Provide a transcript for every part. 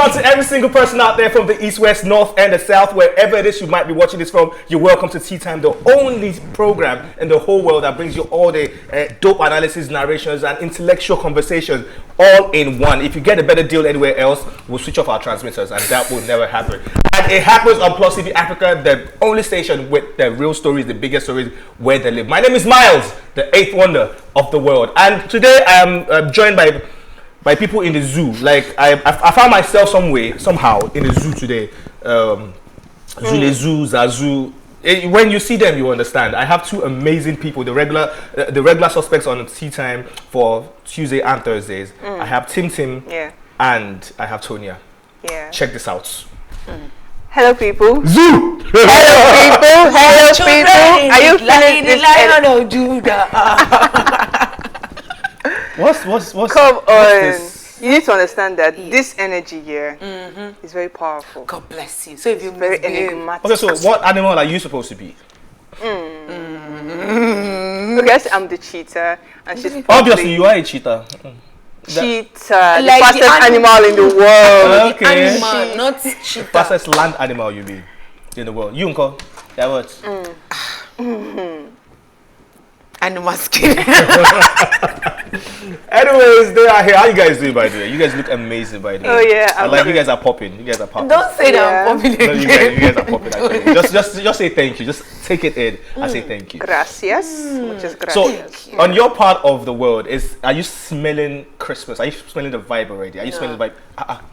on to every single person out there from the east, west, north, and the south, wherever it is you might be watching this from. You're welcome to Tea Time, the only program in the whole world that brings you all the dope analysis, narrations, and intellectual conversations all in one. If you get a better deal anywhere else, we'll switch off our transmitters, and that will never happen. And it happens on PlusTvAfrica, the only station with the real stories, the biggest stories, where they live. My name is Miles, the eighth wonder of the world, and today I am joined by people in the zoo. Like I found myself somehow in the zoo today. Zazu. When you see them, you understand. I have two amazing people, the regular suspects on Tea Time for Tuesday and Thursdays. I have Tim, and I have Tonya. Yeah. Check this out. Hello, people. Zoo. Hello, people. Are you feeling this? Lion of Judah. What's Come on. this? You need to understand that this energy here is very powerful. God bless you. So if you Very misbehave, enigmatic. Okay, so what animal are you supposed to be? Okay, I'm the cheetah, and she's Obviously, you are a cheetah. cheetah, Like the fastest the animal in the world. Okay. animal, not cheetah. Fastest land animal you be in the world. You uncle. Yeah, what? Animal skin. Anyways, they are here. How you guys doing, by the way? You guys look amazing, by the way. Oh yeah, I like you guys are popping. You guys are popping. Don't say that I'm Yeah. popular. No, you guys are popping. Actually. Just say thank you. Just take it in. I say thank you. Gracias. Muchas So, gracias. on your part of the world, are you smelling Christmas? Are you smelling the vibe already? Are you smelling the vibe?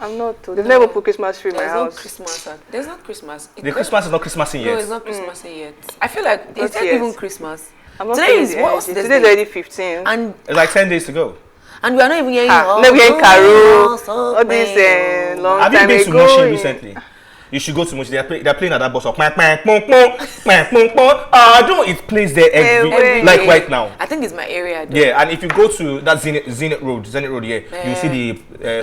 I'm not. They've never put Christmas tree in my There's no house. Christmas. There's not Christmas. The Christmas is not Christmasing No, yet. it's not Christmasing yet. I feel like it's not yet. even Christmas. I'm not Today feeling is the what's energy. this Today's day? already 15. And It's like 10 days to go. we are not even hearing. Never hearing Caro. All this long Have you time been to ago. Mushin recently? You should go to Mushin. They're playing at that bus stop. It plays there Every like day. right now. I think it's my area. Though. Yeah, and if you go to that Zenith Road, you see the Yes,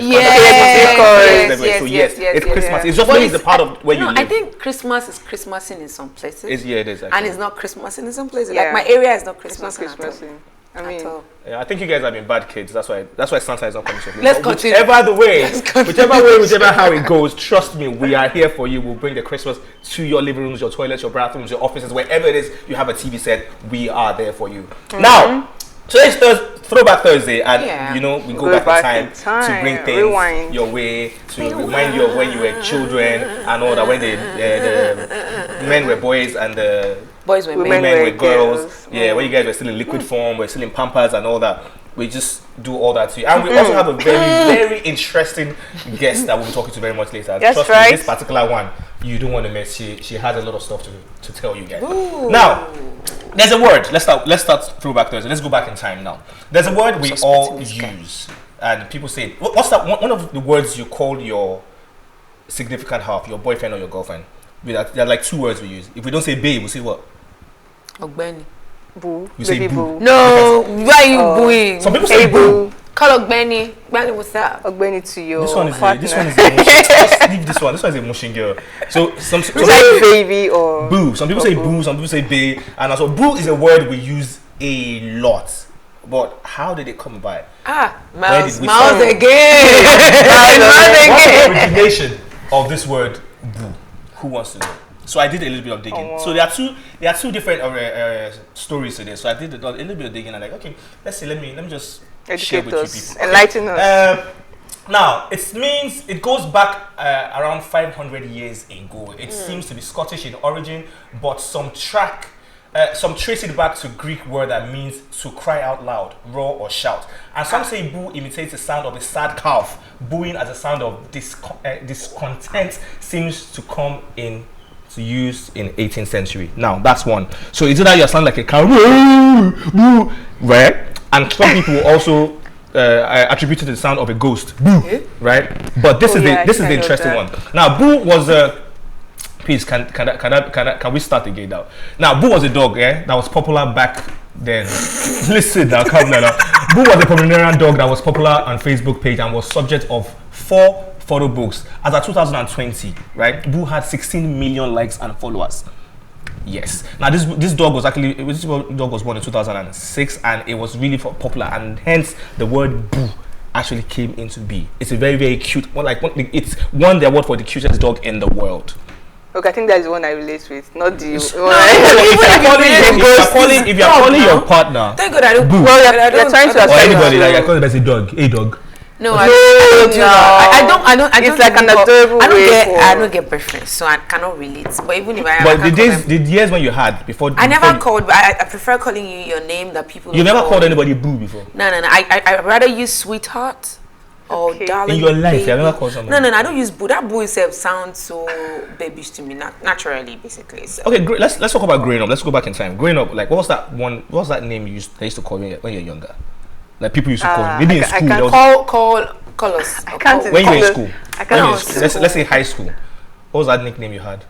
so yes, it's yes, Christmas. yes. It's just But maybe the part of where you live. I think Christmas is Christmasing in some places. It is actually. And it's not Christmasing in some places. Yeah. Like my area is not It's not Christmasing Christmas. I at mean, all. Yeah, I think you guys have been bad kids. That's why Santa is not coming to you. Let's But continue. Whichever how it goes, trust me, we are here for you. We'll bring the Christmas to your living rooms, your toilets, your bathrooms, your offices, wherever it is you have a TV set. We are there for you. Now, today's Throwback Thursday, and we go back in time to bring things Rewind. your way, to remind you of when you were children and all that, when the men were boys and the Boys were Women men. were were girls. girls. Yeah, when you guys were still in liquid form, we're still in Pampers and all that. We just do all that to you. And we also have a very, very interesting guest that we'll be talking to very much later. That's Trust right. me, this particular one, you don't want to miss. She has a lot of stuff to tell you guys. Now, there's a word. Let's start Throwback Thursday. Let's go back in time now. There's a word we all use. And people say, what's that? One of the words you call your significant half, your boyfriend or your girlfriend. There are like two words we use. If we don't say babe, we say what? Ogbeni. boo. You say Baby boo. boo. No, why are you booing? Some people Hey say boo. boo. Call Ogbeni. Ogbeni, what's up? Ogbeni to your This one is partner. a just leave this one. This one is a motion girl. So some Is that baby or boo. Some people say boo. Some people say bae. And also boo is a word we use a lot. But how did it come by? Miles did we Miles start? again. What's the origination of this word boo? Who wants to know? So I did a little bit of digging. So there are two different stories to this. So I did a little bit of digging and like, okay, let's see. Let me just share educate with you us, people. enlighten us? Now, it goes back around 500 years ago. It seems to be Scottish in origin, but some trace it back to Greek word that means to cry out loud, roar or shout. And some say boo imitates the sound of a sad calf. Booing as a sound of discontent seems to come in to use in 18th century. Now, that's one. So it's either you sound like a cow, right? And some people also attribute it to the sound of a ghost, boo, right? But this is the interesting one. Now, boo was a please can we start again now? Now, boo was a dog, that was popular back then. Listen now, come now. Boo was a Pomeranian dog that was popular on Facebook page and was subject of 4 photo books. As of 2020, right? Boo had 16 million likes and followers. Yes. Now this dog was born in 2006 and it was really popular, and hence the word boo actually came into be. It's a very, very cute one. It's won the award for the cutest dog in the world. Okay, I think that's the one I relate with, not the one. If you're calling your partner, Thank God I don't. Well, you're trying to or assign anybody, it like to- I call the person dog, hey dog. No, I don't do that. I don't. It's like an adorable way for- I don't get preference, so I cannot relate. But even if I, But I can't call them. the years when you had before, I never before called. But I prefer calling you your name that people. you don't never call. called anybody boo before. No. I rather use sweetheart or Okay. darling. In your life, baby. you have never called somebody. No. I don't use boo. That boo itself sounds so babyish to me, naturally, basically. So. Okay, let's talk about growing up. Let's go back in time. Growing up, like what was that name you used to call when you're younger? Like people used to call you. Maybe in I school. can't there was- Call us. I can't. Call- when you were in Call- school. I When can't. you were in school. Let's say high school. What was that nickname you had?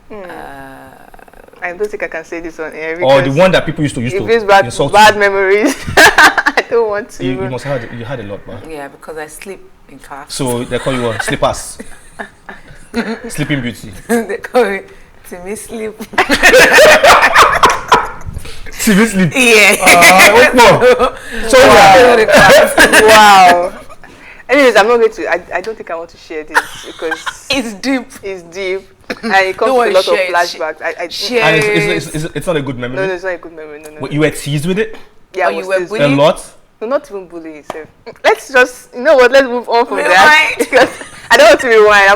I don't think I can say this on air. Or the because one that people used to it brings back insult bad you? memories. I don't want to. You must have had a lot, man. Yeah, because I sleep in class. So they call you what? Slippers. Sleeping Beauty. They call me to me sleep. TV sleep. Yeah. What more? So Wow. Anyways, I'm not going to. I don't think I want to share this because It's deep. it's deep and it comes Don't with a worry, lot of share it, flashbacks. share and it. it's not a good memory. No, it's not a good memory. No. You were teased with it Yeah, Oh, I you was were still- bullied? a lot. No, not even bullying itself. Let's just, you know what? Let's move on from that Rewind. because I don't want to rewind.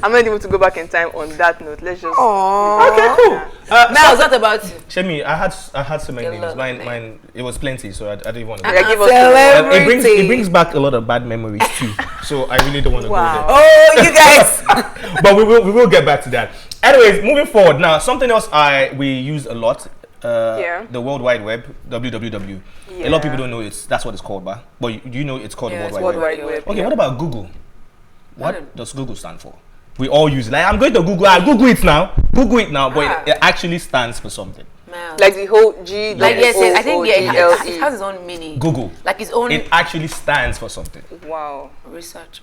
I'm not able to go back in time on that note. Let's just. Aww. Okay, cool. Now, what about you? Shemi, I had so many A names. lot of Mine, it was plenty, so I didn't even want to. Yeah, give us Celebrity. It brings back a lot of bad memories too. So I really don't want to Wow. go there. Oh, you guys. But we will get back to that. Anyways, moving forward now, something else we use a lot. Yeah. The World Wide Web, www. A lot of people don't know that's what it's called, but you know it's called Yeah, the it's World Wide World Web. Wide Web. Okay, yeah. what about Google? What don't- does Google stand for? We all use it. Like I'm going to Google. I Google it now. Google it now, but Ah. it actually stands for something. Miles. Like the whole G. Like yes, I think yeah, it has its own meaning. Google. Like its own It actually stands for something. Wow, research.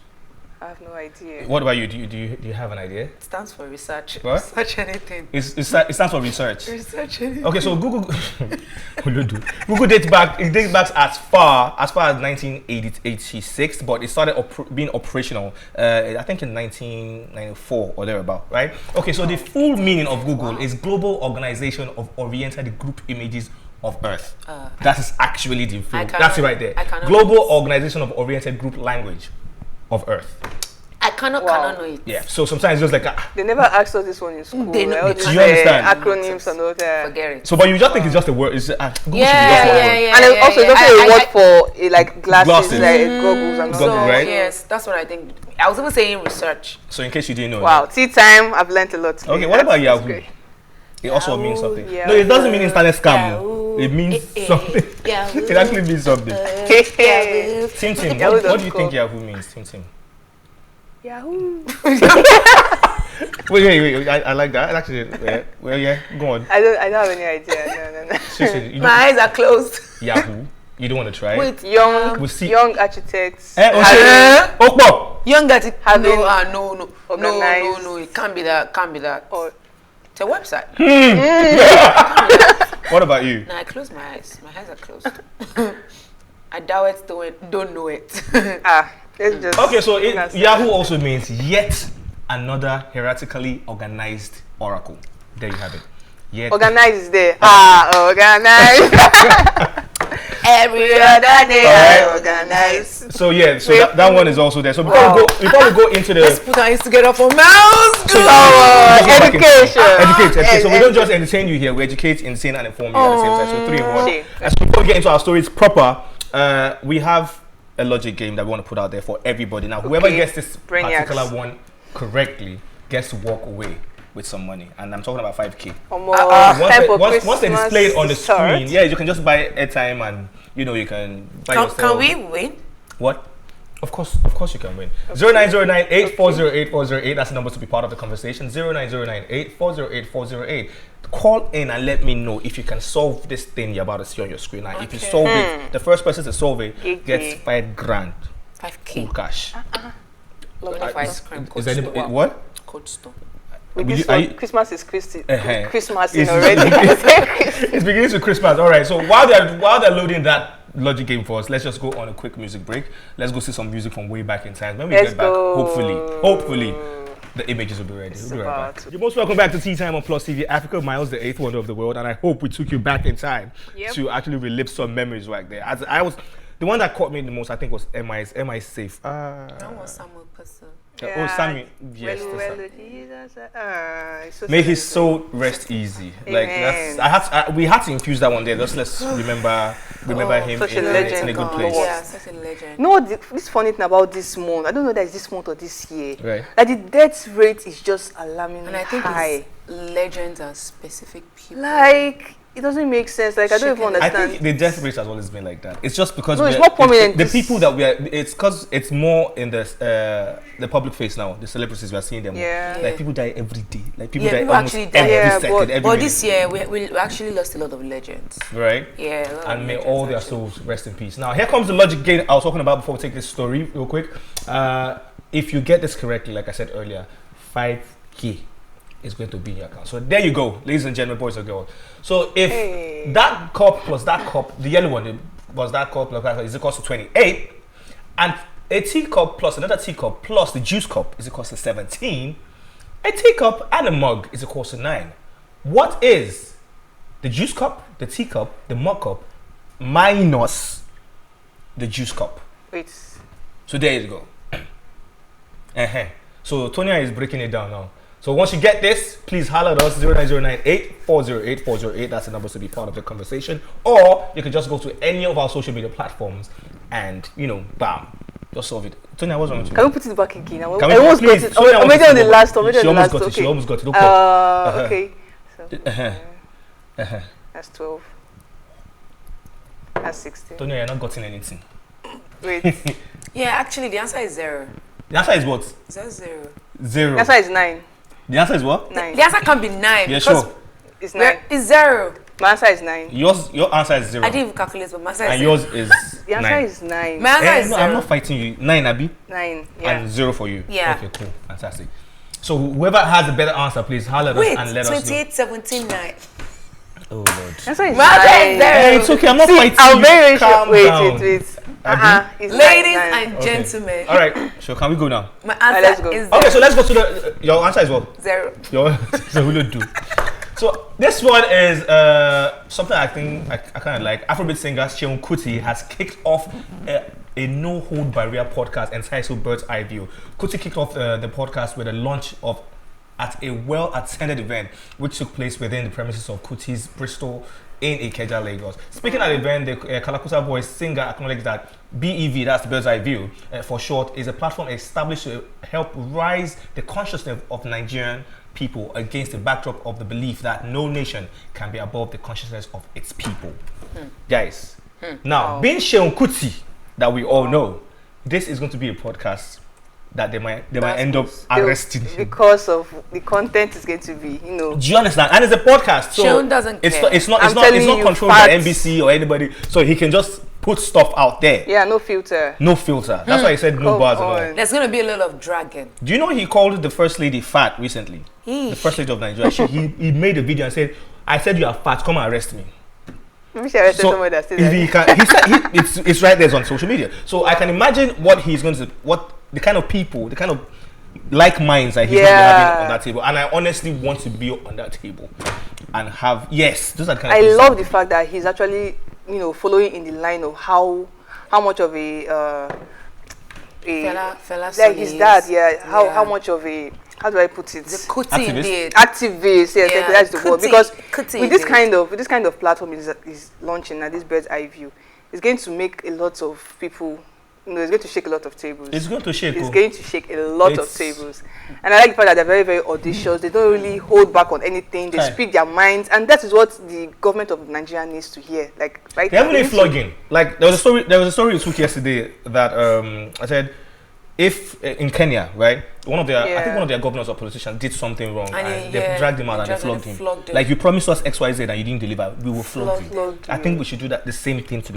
I have no idea. What about you? Do you have an idea? It stands for research. What? Research anything. It stands for research. Research anything. Okay, so Google dates back as far as 1986, but it started being operational I think in 1994 or thereabout, right? Okay, so the full meaning of Google is Global Organization of Oriented Group Images of Earth. That is actually the full. That's it right there. I cannot Global Organization of Oriented Group Language of Earth. I cannot know it. Yeah. So sometimes it's just like They never asked us this one in school. They know- all these, you understand? acronyms and all that. Forget it. so, but you just think it's just a word. It's Google should be just Yeah, one yeah, word. yeah. And it also it's also a word for like glasses, Glasses. like goggles and all Goggles, that. right? Yes, that's what I think. I was even saying research. So in case you didn't know. Wow, tea time. I've learned a lot today. Okay, what about That's Yahoo? great. It also Yahoo, means something. yeah. No, it doesn't mean internet scam. Yahoo, It means something. Yahoo, It actually means something. Yahoo. Tim, Yahoo what do you dot think com. Yahoo means? Tim. Yahoo. Wait. I like that. Actually, yeah. Go on. I don't have any idea. No. Seriously, you My eyes are closed. Yahoo. You don't want to try it? Wait, We'll see. Young architects. Okpo. young that Having no, organized- no, it can't be that. Or It's a website. What about you? Nah, I close my eyes. My eyes are closed. I doubt it. Don't know it. let's just. Okay, so That's- Yahoo also means yet another hierarchically organized oracle. There you have it. Yet Organize is there. Organize. Every other day Alright. I organize. So yeah, so that one is also there. So before we go into the Let's put our hands together for mouse. So, education. Educate. So we don't just entertain you here. We educate, entertain, and inform you at the same time. So 3 in 1. Okay. And so before we get into our stories proper, we have a logic game that we want to put out there for everybody. Now, whoever Okay. gets this Brainiacs. particular one correctly gets to walk away with some money, and I'm talking about 5K. Once they display it on the screen, yeah, you can just buy airtime, and you can buy yourself. Can we win? What? Of course you can win. 0909-840-8408. That's the number to be part of the conversation. 0909-840-8408. Call in and let me know if you can solve this thing you're about to see on your screen. Now, if you solve it, the first person to solve it gets 5 grand. 5K. Full cash. Love ice cream. Is there anybody, what? Cold Stone. With Will this you- are one, you- Christmas is Christy. Uh-huh. Christmas It's- already. It's beginning to Christmas. All right. So while they're loading that logic game for us. Let's just go on a quick music break. Let's go see some music from way back in time. When we Let's get back, go. hopefully, the images will be ready. We'll be right back. You're most welcome back to Tea Time on Plus TV Africa. Miles, the eighth wonder of the world, and I hope we took you back in time to actually relive some memories right there. As I was, the one that caught me the most, I think, was MI Safe. That was Samuel person. Oh, Sammy. Yes. So May his soul rest easy. Like that's we had to infuse that one there. Let's remember him such a in legend. a good place. Yeah, such a legend. You know what this funny thing about this month? I don't know that it's this month or this year. Right. Like the death rate is just alarmingly And I think high. it's legends and specific people. Like it doesn't make sense. Like I don't even I understand. think the death rate has always been like that. It's just because it's more prominent. The people that we are, it's because it's more in the public face now. The celebrities, we are seeing them. Yeah. Like people die every day. Like people die people almost actually every die. second. Every But minute. this year, we actually lost a lot of legends. Right? Yeah. A lot of And may legends, all their actually. souls rest in peace. Now, here comes the logic game I was talking about before we take this story real quick. If you get this correctly, like I said earlier, 5K is going to be in your account. So there you go, ladies and gentlemen, boys and girls. So if that cup plus that cup, the yellow one was that cup plus that cup is equal to 28, and a teacup plus another teacup plus the juice cup is equal to 17, a teacup and a mug is equal to 9. What is the juice cup, the teacup, the mug cup minus the juice cup? Wait. So there you go. So Tonya is breaking it down now. So once you get this, please holler at us 09098408408. That's the number to be part of the conversation. Or you can just go to any of our social media platforms and bam, just solve it. Tonya, what's wrong with you? Can we put it back again? I Can we almost got please? it. Tonya I'm wants already to on the go. last. Okay. She almost got it. She almost got it. Don't Okay. So, that's 12. That's 16. Tonya, you're not gotten anything. Wait. Yeah, actually, the answer is 0. The answer is what? Is that 0? 0. The answer is 9. The answer is what? 9. The answer can be 9. Yeah, because sure. It's 9. It's 0. My answer is 9. Your answer is 0. I didn't even calculate, but my answer is And 0. yours is The answer 9. is 9. My answer is No, 0. I'm not fighting you. 9, Abi. 9. Yeah. And 0 for you. Yeah. Okay, cool. Fantastic. So whoever has a better answer, please holler at us Wait, and let us know. 28, 17, 9. Oh Lord. The answer is My answer is 9. 0. Hey, it's okay. I'm not fighting I'm you. very Calm sure. Wait. down. It's Ladies 9. and gentlemen, All right. So can we go now? my let's answer go. is Okay. So let's go to the. Your answer is what? 0. Your so we don't do. So this one is something I think I kind of like. Afrobeat singer Seun Kuti has kicked off a no hold barrier podcast entitled Bird's Eye View. Kuti kicked off the podcast with a launch of at a well-attended event which took place within the premises of Kuti's Bristol in Ikeja, Lagos. Speaking at the event, the Kalakuta Boys singer acknowledged that BEV, that's the Bird's Eye View for short, is a platform established to help raise the consciousness of Nigerian people against the backdrop of the belief that no nation can be above the consciousness of its people. Guys, now, being Seun Kuti, that we all know, this is going to be a podcast that they might end up arresting him. Because of the content is going to be, Do you understand? And it's a podcast, so Seun doesn't care. it's not I'm telling you, controlled by facts. NBC or anybody, so he can just put stuff out there. Yeah, no filter. No filter. That's why he said no Come bars and all. on. There's going to be a lot of dragging. Do you know he called the first lady fat recently? The first lady of Nigeria. He made a video and said, "I said you are fat. Come and arrest me." Maybe she arrested someone that said if that. he can, he said it's right there on social media. So I can imagine what he's going to, what the kind of people, the kind of like minds that he's going to be having on that table. And I honestly want to be on that table and have those are the kind of I things love the fact that he's actually, following in the line of how much of Fela like his dad, how Yeah. much of a, how do I put it? The Kuti Activist? did. Activist, yes, Yeah. that's the word. Kuti- Because Kuti with this did. kind of platform is launching at this Bird's Eye View, it's going to make a lot of people, it's going to shake a lot of tables. It's going to shake. It's going to shake a lot of tables. And I like the fact that they're very, very audacious. They don't really hold back on anything. They Okay. speak their minds. And that is what the government of Nigeria needs to hear. Like, right They haven't now, been flogging. Like there was a story we took yesterday that I said if in Kenya, right, I think one of their governors or politicians did something wrong and they dragged him out and they flogged him. Like, you promised us XYZ and you didn't deliver, we will flog you. I think we should do the same thing to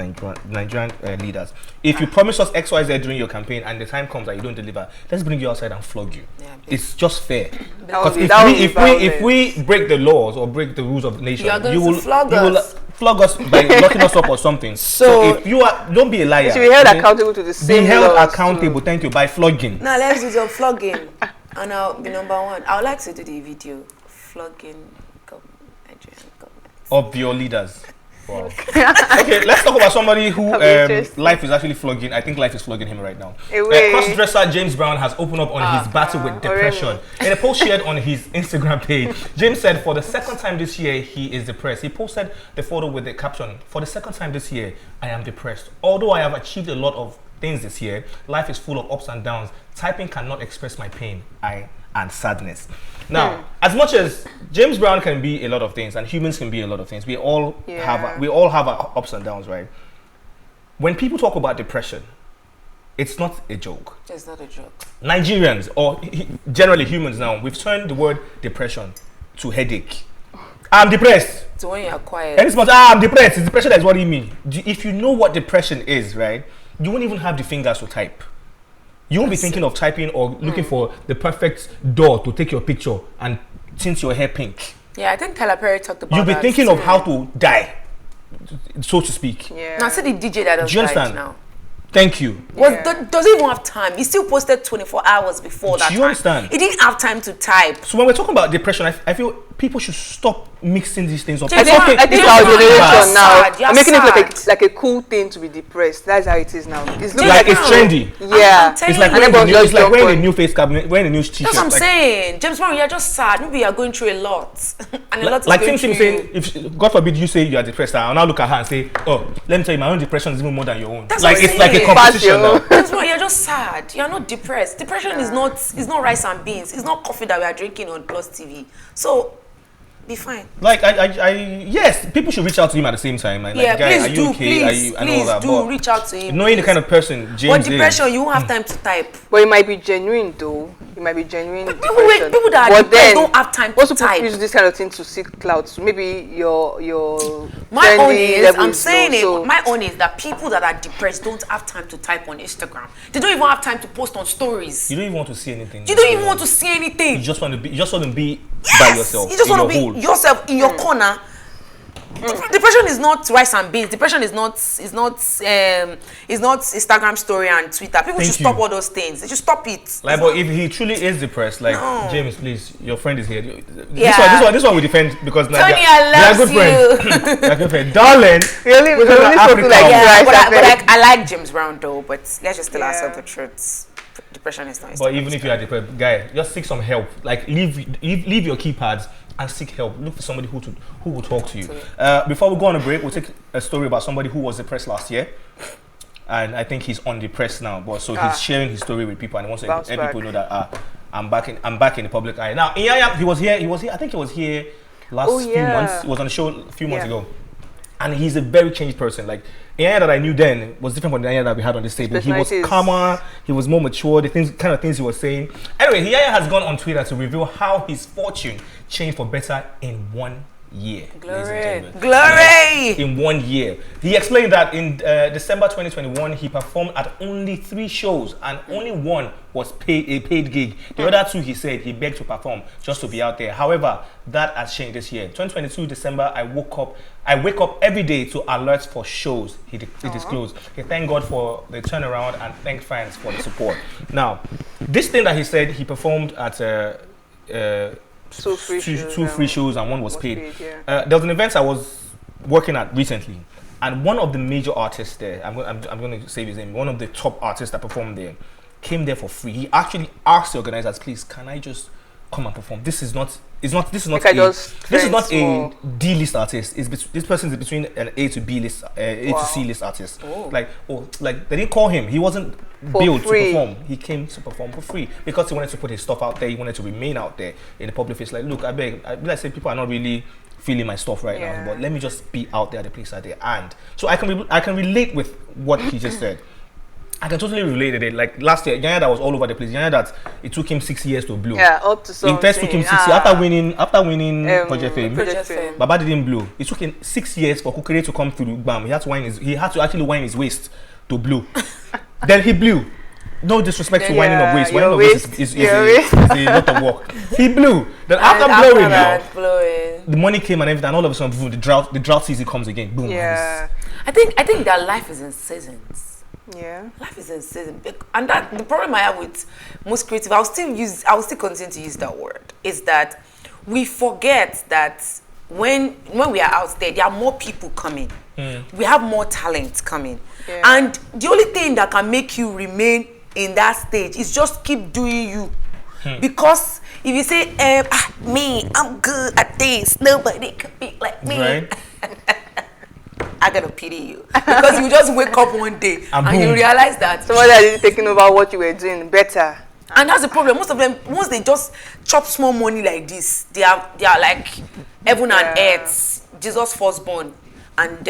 Nigerian leaders. If you promise us XYZ during your campaign and the time comes that you don't deliver, let's bring you outside and flog you. Yeah, it's just fair. That would Because be if we break the laws or break the rules of the nation, You are going you to will flog us. flog us by locking us up or something. So if you are, don't be a liar. You should be held accountable to the same Be held laws accountable, too. thank you, by flogging. Now let's do some flogging. And I'll be number one. I would like to do the video flogging Nigerian government. Of your leaders. Wow. Okay, let's talk about somebody who life is actually flogging. I think life is flogging him right now. Cross-dresser James Brown has opened up on his battle with depression. In a post shared on his Instagram page, James said for the second time this year, he is depressed. He posted the photo with the caption, "For the second time this year, I am depressed. Although I have achieved a lot of things this year, life is full of ups and downs. Typing cannot express my pain and sadness." Now, as much as James Brown can be a lot of things and humans can be a lot of things, we all have our ups and downs, right? When people talk about depression, it's not a joke. It's not a joke. Nigerians, or generally humans now, we've turned the word depression to headache. I'm depressed. So when you're quiet. And it's not, I'm depressed. It's depression that's what you mean. If you know what depression is, right, you won't even have the fingers to type. You won't be thinking of typing or looking for the perfect door to take your picture and tint your hair pink. Yeah, I think Tyler Perry talked about You'll be that thinking too. of how to die, so to speak. Yeah. Now, see the DJ that does Do you understand? now. Thank you. Doesn't even have time. He still posted 24 hours before that. Do you time. understand? He didn't have time to type. So when we're talking about depression, I feel people should stop mixing these things up. James, I think our generation now You're are making it sad. like a cool thing to be depressed. That's how it is now. It's looking Like it's trendy. Yeah. telling It's like you. wearing a new face cap, wearing a new t-shirt. That's what I'm like, saying. James Brown, you're just sad. Maybe you're going through a lot. And a lot is like going Tim through saying, if God forbid you say you are depressed, I'll now look at her and say, "Oh, let me tell you, my own depression is even more than your own." That's Like what I'm it's like a saying. competition now. James Brown, you're just sad. You're not depressed. Depression is not rice and beans. It's not coffee that we are drinking on Plus TV. So be fine. Like yes, people should reach out to him at the same time. Like, Yeah, guy, please are you do. okay? Please, and all that. do But reach out to him. knowing the kind of person James But depression, is, you won't have time to type. But it might be genuine though. It might be genuine People depression. that are But depressed then, don't have time to most people type. use this kind of thing to seek clout. So maybe your My own trendy is, level I'm is saying low, it, so- my own is that people that are depressed don't have time to type on Instagram. They don't even have time to post on stories. you don't even want to see anything. You don't even want to see anything. You just want to be by yourself. You just in want to your be hole. yourself in your corner. Depression is not rice and beans. Depression is not Instagram story and Twitter. People Thank should stop you. all those things. They should stop it. Like, but if he truly is depressed, like No. James, please, your friend is here. Yeah. This one we defend because now Tony, they I are good love friends. They are good friends, darling. Really, We're really Africa. something like Yeah, rice. I like James Brown though. But let's just tell Yeah. ourselves the truth. Depression is not. But even if you are depressed, guy, just seek some help. Like leave your keypads and seek help. Look for somebody who will talk to you. Before we go on a break, we'll take a story about somebody who was depressed last year, and I think he's undepressed now. But so he's sharing his story with people, and he wants to Bounce let back. people know that I'm back in the public eye. Now, he was here. I think he was here last few months. He was on the show a few months ago, and he's a very changed person. Like Ianya that I knew then was different from the Ianya that we had on this table. He was Personalities. calmer. He was more mature. The kind of things he was saying. Anyway, Ianya has gone on Twitter to reveal how his fortune changed for better in 1 year. ladies and Glory. gentlemen. Glory. In 1 year. He explained that in December 2021, he performed at only 3 shows and only one was a paid gig. The other 2, he said, he begged to perform just to be out there. However, that has changed this year. 2022 December, I wake up every day to alerts for shows, he disclosed. He thanked God for the turnaround and thanked fans for the support. Now, this thing that he said he performed at Two free shows and one was paid. yeah. There was an event I was working at recently, and one of the major artists there, I'm going to say his name, one of the top artists that performed there, came there for free. He actually asked the organizers, "Please, can I just come and perform? This is not a D-list artist. This person is between an A to B list, A to C list artist. Like they didn't call him. He wasn't billed to perform. He came to perform for free because he wanted to put his stuff out there. He wanted to remain out there in the public face. Like, look, I beg. Let's say people are not really feeling my stuff right now, but let me just be out there, the place out there. And so I can relate with what he just said. I can totally relate to it. Like last year, Yanya that was all over the place. Yanya that it took him 6 years to blow. Yeah, up to something. It first took him 6 years after winning Project Fame. Project Fame. Baba didn't blow. It took him 6 years for Kukere to come through. Bam! He had to actually wind his waist to blow. Then he blew. No disrespect to winding of waist. Winding of waist is a lot of work. He blew. Then after blowing, the money came and everything, and all of a sudden, boom, the drought season comes again. Boom. Yeah. I think that life is in seasons. Yeah. Life is in season, and that the problem I have with most creative, I will still continue to use that word, is that we forget that when we are out there are more people coming. We have more talent coming. Yeah. And the only thing that can make you remain in that stage is just keep doing you. Because if you say, me, I'm good at this, nobody can be like me. Right. I gotta pity you. Because you just wake up one day and you realize that somebody is taking over what you were doing better. and that's the problem. Most of them, once they just chop small money like this, they are like heaven and earth, Jesus firstborn, and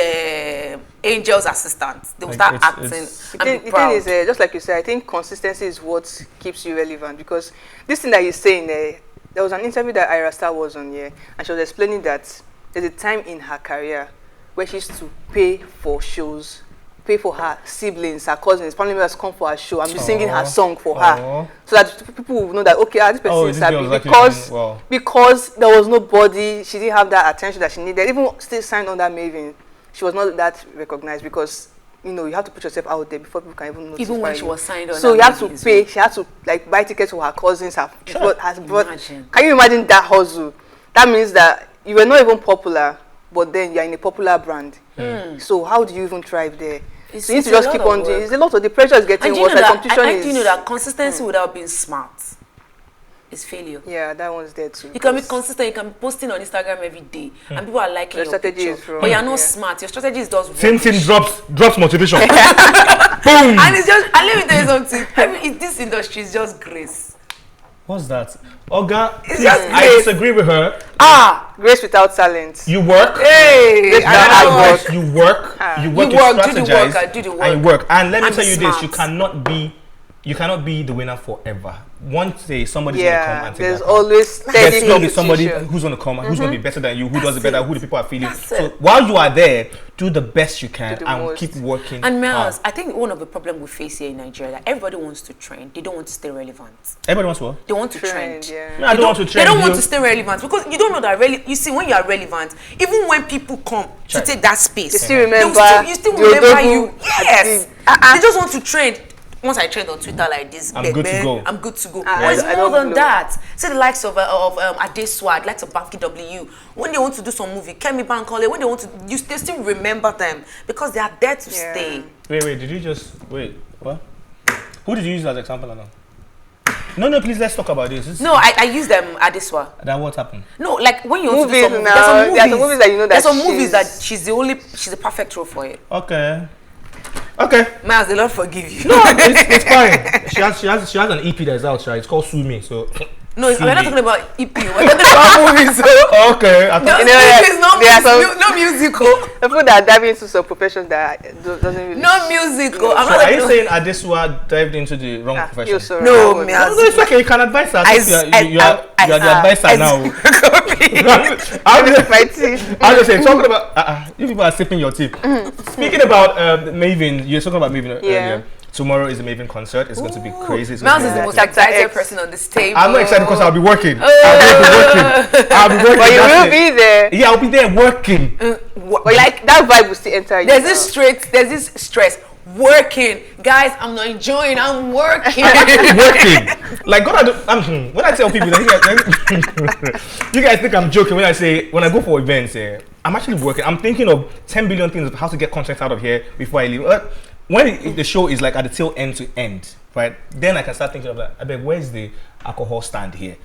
angels assistants. They will start acting and be proud. The thing is, just like you said, I think consistency is what keeps you relevant, because this thing that you're saying, there was an interview that Ira Star was on here, and she was explaining that there's a time in her career where she used to pay for shows, pay for her siblings, her cousins, family members come for her show and be singing her song for her, so that people will know that, okay, this person is happy, because there was nobody, she didn't have that attention that she needed. Even still signed under Maven, she was not that recognized, because you have to put yourself out there before people can even notice. Even when she was signed on, so you have to pay. She had to buy tickets for her cousins. Can you imagine that hustle? That means that you were not even popular, but then you're in a popular brand. So how do you even thrive there? So you need to just keep on doing. It's a lot of the pressure is getting worse. Like competition is. You know that consistency without being smart is failure. Yeah, that one's there too. You can be consistent. You can be posting on Instagram every day, and people are liking your strategy picture. But you're not smart. Your strategy is just same drops motivation. Boom. And it's just. And let me tell you something. This industry is just grace. What's that? Oga, it's just I disagree with her. Grace without talent. You work. Hey, you work. You strategize. Do the work. And you work. And let me tell you smart. this: you cannot be the winner forever. One day somebody's gonna come and take there's that always steady there's going to be somebody who's gonna come and who's gonna be better than you, who does it better, who the people are feeling. So while you are there, do the best you can and keep working. And Miles, I think one of the problems we face here in Nigeria, that everybody wants to trend. They don't want to stay relevant. Everybody wants what? They want to trend. I don't want to trend. They don't want to stay relevant, because you don't know that you see, when you are relevant, even when people come to take that space, they still remember. You still remember you. Yes. They just want to trend. Once I trend on Twitter like this, I'm good to go. I'm good to go. But it's more than that. See the likes of Adeswa, likes of Bafki W. When they want to do some movie, Kemi Bankole, when they want to, they still remember them because they are there to stay. Wait, did you just what? Who did you use as example now? No, please, let's talk about this. No, I use them Adeswa. Then what happened? No, like when you want movies to do some now, there's some movies that you know that there's some movies that she's the perfect role for it. Okay. Miles, the Lord forgive you. No, it's fine. She has an EP that's out, right? It's called Sue Me. So no, we're not talking about EP. We're talking about movies. So. Okay. No musical. People that dive into some profession that doesn't really. No musical. So are you saying Adeswa dived into the wrong profession? No, Miles. No, it's okay. You can advise her. You are the advisor now. I'm just saying, talking about you people are sipping your tea. Speaking about Maven, you're talking about Maven earlier. Tomorrow is a Maven concert. It's going to be crazy. Miles is the most excited person on this table. I'm not excited because I'll be working. I'll be working. But you will be there. Yeah, I'll be there working. But like that vibe will still enter you. There's this stress. Working, guys, I'm not enjoying. I'm working. Working. Like when I tell people that you guys think I'm joking when I go for events. I'm actually working. I'm thinking of 10 billion things of how to get content out of here before I leave. When the show is like at the tail end to end, right? Then I can start thinking of that. I bet, where's the alcohol stand here?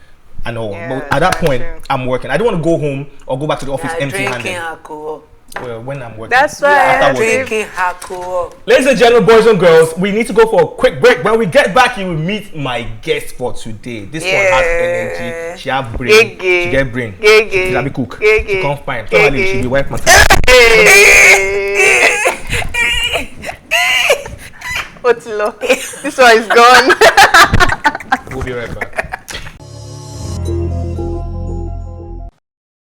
I know, but at that point, I'm working. I don't want to go home or go back to the office empty-handed. Drinking alcohol. Well, when I'm working. That's why I'm drinking alcohol. Ladies and gentlemen, boys and girls, we need to go for a quick break. When we get back, you will meet my guest for today. This one has energy. She have brain. She get brain. She's a big cook. She come fine. Somebody she be wife material. Otilo, this one is gone. We'll be right back.